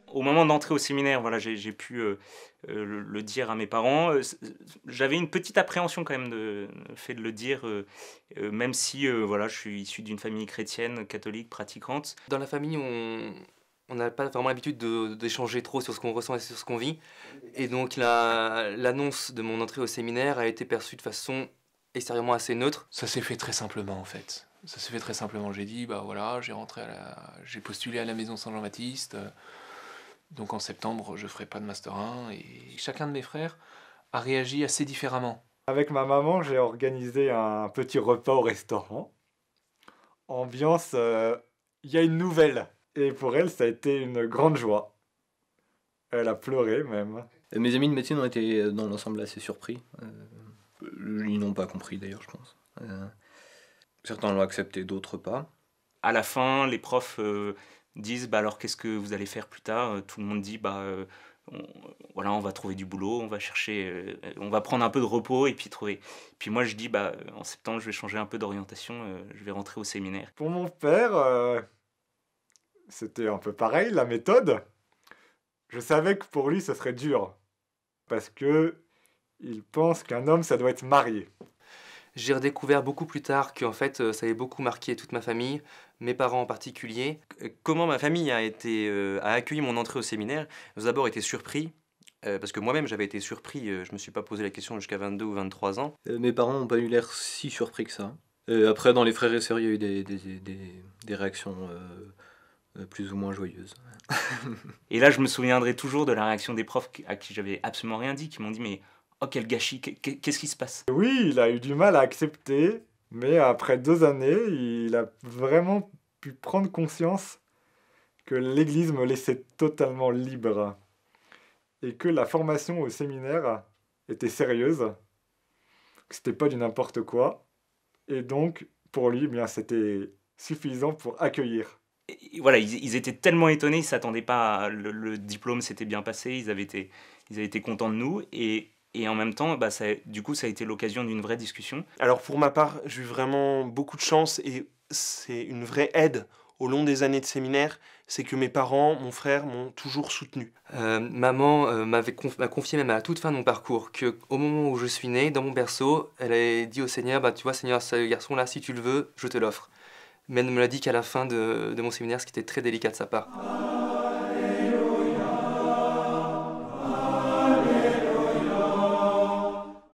Au moment d'entrer au séminaire, voilà, j'ai pu le dire à mes parents. J'avais une petite appréhension quand même le fait de le dire, même si voilà, je suis issu d'une famille chrétienne, catholique, pratiquante. Dans la famille, on n'a pas vraiment l'habitude d'échanger trop sur ce qu'on ressent et sur ce qu'on vit. Et donc l'annonce de mon entrée au séminaire a été perçue de façon extérieurement assez neutre. Ça s'est fait très simplement en fait. Ça s'est fait très simplement. J'ai dit, bah voilà, j'ai postulé à la Maison Saint-Jean-Baptiste. Donc en septembre, je ferai pas de Master 1. Et chacun de mes frères a réagi assez différemment. Avec ma maman, j'ai organisé un petit repas au restaurant. Ambiance, il y a une nouvelle. Et pour elle, ça a été une grande joie. Elle a pleuré même. Mes amis de médecine ont été dans l'ensemble assez surpris. Ils n'ont pas compris d'ailleurs, je pense. Certains l'ont accepté, d'autres pas. À la fin, les profs disent bah alors qu'est-ce que vous allez faire plus tard? Tout le monde dit bah voilà, on va trouver du boulot, on va chercher, on va prendre un peu de repos et puis trouver. Puis moi je dis bah en septembre je vais changer un peu d'orientation, je vais rentrer au séminaire. Pour mon père, c'était un peu pareil, la méthode. Je savais que pour lui, ce serait dur. Parce que il pense qu'un homme, ça doit être marié. J'ai redécouvert beaucoup plus tard qu'en fait, ça avait beaucoup marqué toute ma famille, mes parents en particulier. Comment ma famille a accueilli mon entrée au séminaire? J'ai d'abord été surpris, parce que moi-même j'avais été surpris, je me suis pas posé la question jusqu'à 22 ou 23 ans. Mes parents n'ont pas eu l'air si surpris que ça. Après, dans les frères et sœurs, il y a eu des réactions plus ou moins joyeuses. Et là je me souviendrai toujours de la réaction des profs à qui j'avais absolument rien dit, qui m'ont dit mais oh quel gâchis, qu'est-ce qui se passe? Oui, il a eu du mal à accepter, mais après 2 années, il a vraiment pu prendre conscience que l'Église me laissait totalement libre et que la formation au séminaire était sérieuse, que c'était pas du n'importe quoi, et donc pour lui, eh bien c'était suffisant pour accueillir. Et voilà, ils étaient tellement étonnés, ils s'attendaient pas le diplôme s'était bien passé, ils avaient été contents de nous et en même temps, bah, du coup, ça a été l'occasion d'une vraie discussion. Alors pour ma part, j'ai eu vraiment beaucoup de chance et c'est une vraie aide au long des années de séminaire, c'est que mes parents, mon frère m'ont toujours soutenu. Maman m'a confié même à la toute fin de mon parcours qu'au moment où je suis né, dans mon berceau, elle a dit au Seigneur, bah tu vois Seigneur, ce garçon-là, si tu le veux, je te l'offre. Mais elle ne me l'a dit qu'à la fin de mon séminaire, ce qui était très délicat de sa part.